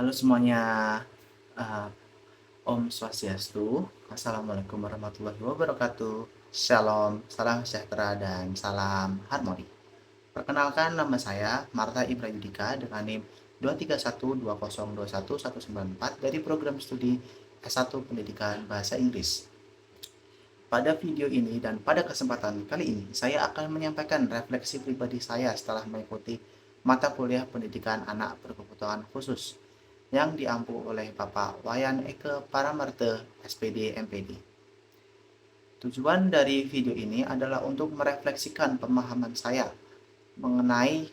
Halo semuanya, uh, Om Swastiastu, Assalamualaikum warahmatullahi wabarakatuh, Shalom, salam sejahtera dan salam harmoni. Perkenalkan, nama saya Marta Ibra Yudika dengan NIM 23120211194 dari program studi S1 Pendidikan Bahasa Inggris. Pada video ini dan pada kesempatan kali ini, saya akan menyampaikan refleksi pribadi saya setelah mengikuti mata kuliah pendidikan anak berkebutuhan khusus yang diampu oleh Bapak Wayan Eke Paramarte, SPD MPD. Tujuan dari video ini adalah untuk merefleksikan pemahaman saya mengenai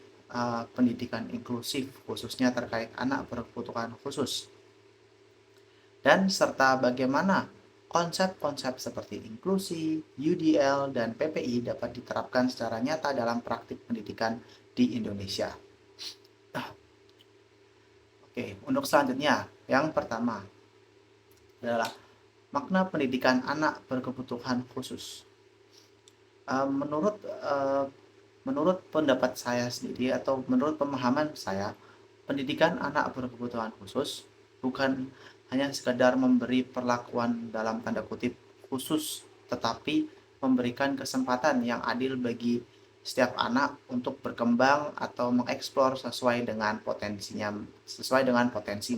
pendidikan inklusif, khususnya terkait anak berkebutuhan khusus, dan serta bagaimana konsep-konsep seperti inklusi, UDL, dan PPI dapat diterapkan secara nyata dalam praktik pendidikan di Indonesia. Oke, untuk selanjutnya, yang pertama adalah makna pendidikan anak berkebutuhan khusus. Menurut menurut pendapat saya sendiri atau menurut pemahaman saya, pendidikan anak berkebutuhan khusus bukan hanya sekadar memberi perlakuan dalam tanda kutip khusus, tetapi memberikan kesempatan yang adil bagi setiap anak untuk berkembang atau mengeksplor sesuai dengan potensi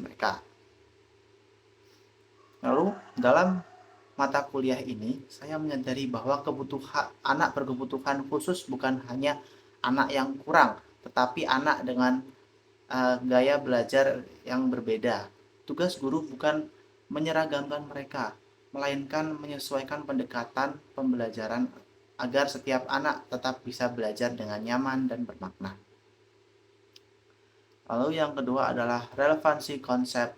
mereka. Lalu dalam mata kuliah ini saya menyadari bahwa anak berkebutuhan khusus bukan hanya anak yang kurang, tetapi anak dengan gaya belajar yang berbeda. Tugas guru bukan menyeragamkan mereka, melainkan menyesuaikan pendekatan pembelajaran agar setiap anak tetap bisa belajar dengan nyaman dan bermakna. Lalu yang kedua adalah relevansi konsep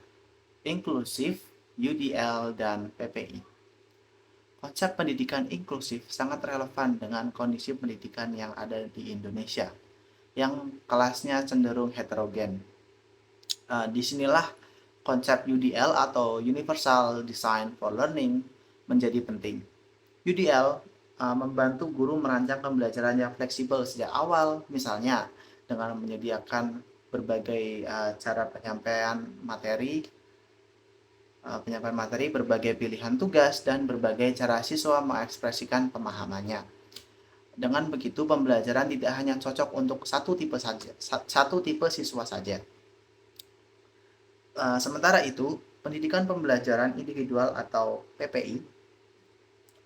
inklusif, UDL, dan PPI. Konsep pendidikan inklusif sangat relevan dengan kondisi pendidikan yang ada di Indonesia, yang kelasnya cenderung heterogen. Disinilah konsep UDL atau Universal Design for Learning menjadi penting. UDL membantu guru merancang pembelajaran yang fleksibel sejak awal, misalnya dengan menyediakan berbagai cara penyampaian materi, berbagai pilihan tugas, dan berbagai cara siswa mengekspresikan pemahamannya. Dengan begitu, pembelajaran tidak hanya cocok untuk satu tipe siswa saja. Sementara itu, pendidikan pembelajaran individual atau PPI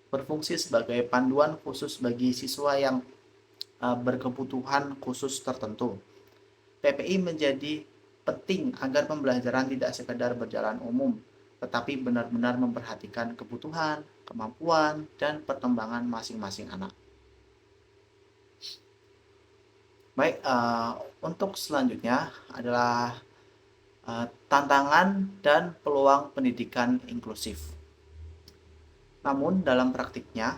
berfungsi sebagai panduan khusus bagi siswa yang berkebutuhan khusus tertentu. PPI menjadi penting agar pembelajaran tidak sekedar berjalan umum, tetapi benar-benar memperhatikan kebutuhan, kemampuan, dan perkembangan masing-masing anak. Baik, untuk selanjutnya adalah tantangan dan peluang pendidikan inklusif. Namun dalam praktiknya,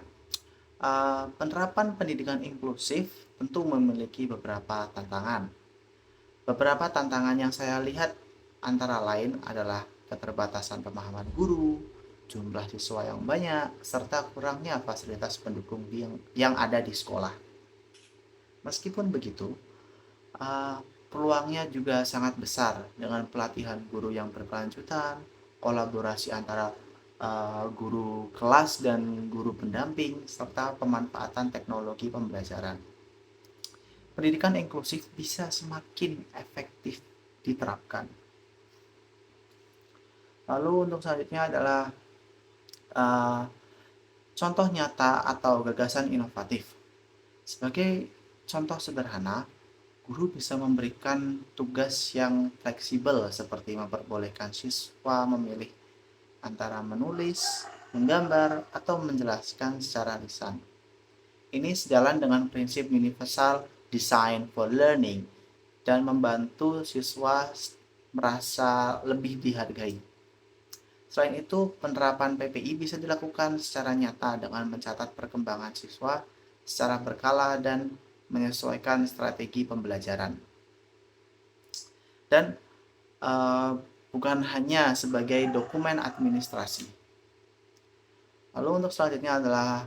penerapan pendidikan inklusif tentu memiliki beberapa tantangan. Beberapa tantangan yang saya lihat antara lain adalah keterbatasan pemahaman guru, jumlah siswa yang banyak, serta kurangnya fasilitas pendukung yang ada di sekolah. Meskipun begitu, peluangnya juga sangat besar dengan pelatihan guru yang berkelanjutan, kolaborasi antara guru kelas dan guru pendamping, serta pemanfaatan teknologi pembelajaran. Pendidikan inklusif bisa semakin efektif diterapkan. Lalu untuk selanjutnya adalah contoh nyata atau gagasan inovatif. Sebagai contoh sederhana, guru bisa memberikan tugas yang fleksibel seperti memperbolehkan siswa memilih antara menulis, menggambar, atau menjelaskan secara lisan. Ini sejalan dengan prinsip Universal Design for Learning dan membantu siswa merasa lebih dihargai. Selain itu, penerapan PPI bisa dilakukan secara nyata dengan mencatat perkembangan siswa secara berkala dan menyesuaikan strategi pembelajaran. Dan bukan hanya sebagai dokumen administrasi. Lalu untuk selanjutnya adalah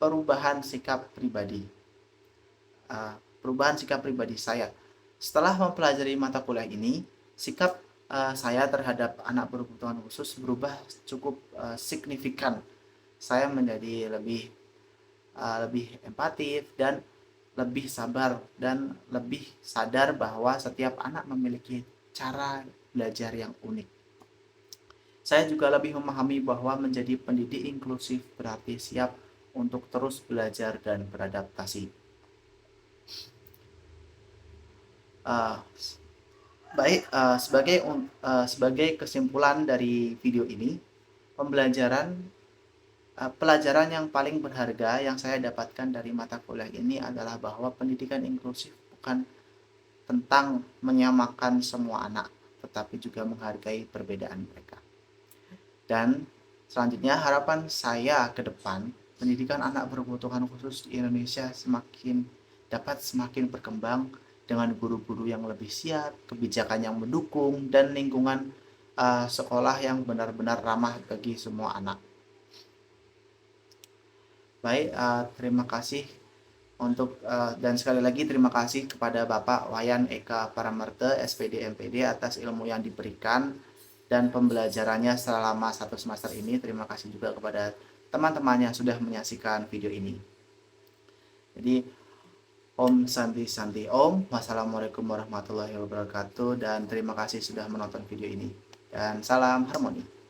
perubahan sikap pribadi. Perubahan sikap pribadi saya. Setelah mempelajari mata kuliah ini, sikap saya terhadap anak berkebutuhan khusus berubah cukup signifikan. Saya menjadi lebih empatif dan lebih sabar dan lebih sadar bahwa setiap anak memiliki cara belajar yang unik. Saya juga lebih memahami bahwa menjadi pendidik inklusif berarti siap untuk terus belajar dan beradaptasi. Uh, sebagai kesimpulan dari video ini, pelajaran yang paling berharga yang saya dapatkan dari mata kuliah ini adalah bahwa pendidikan inklusif bukan tentang menyamakan semua anak, tetapi juga menghargai perbedaan mereka. Dan selanjutnya, harapan saya ke depan, pendidikan anak berkebutuhan khusus di Indonesia dapat semakin berkembang dengan guru-guru yang lebih siap, kebijakan yang mendukung, dan lingkungan sekolah yang benar-benar ramah bagi semua anak. Baik, terima kasih dan sekali lagi terima kasih kepada Bapak Wayan Eka Paramerte, SPD MPD, atas ilmu yang diberikan dan pembelajarannya selama 1 semester ini. Terima kasih juga kepada teman-teman yang sudah menyaksikan video ini. Jadi, Om Santi Santi Om. Wassalamualaikum warahmatullahi wabarakatuh, dan terima kasih sudah menonton video ini. Dan salam harmoni.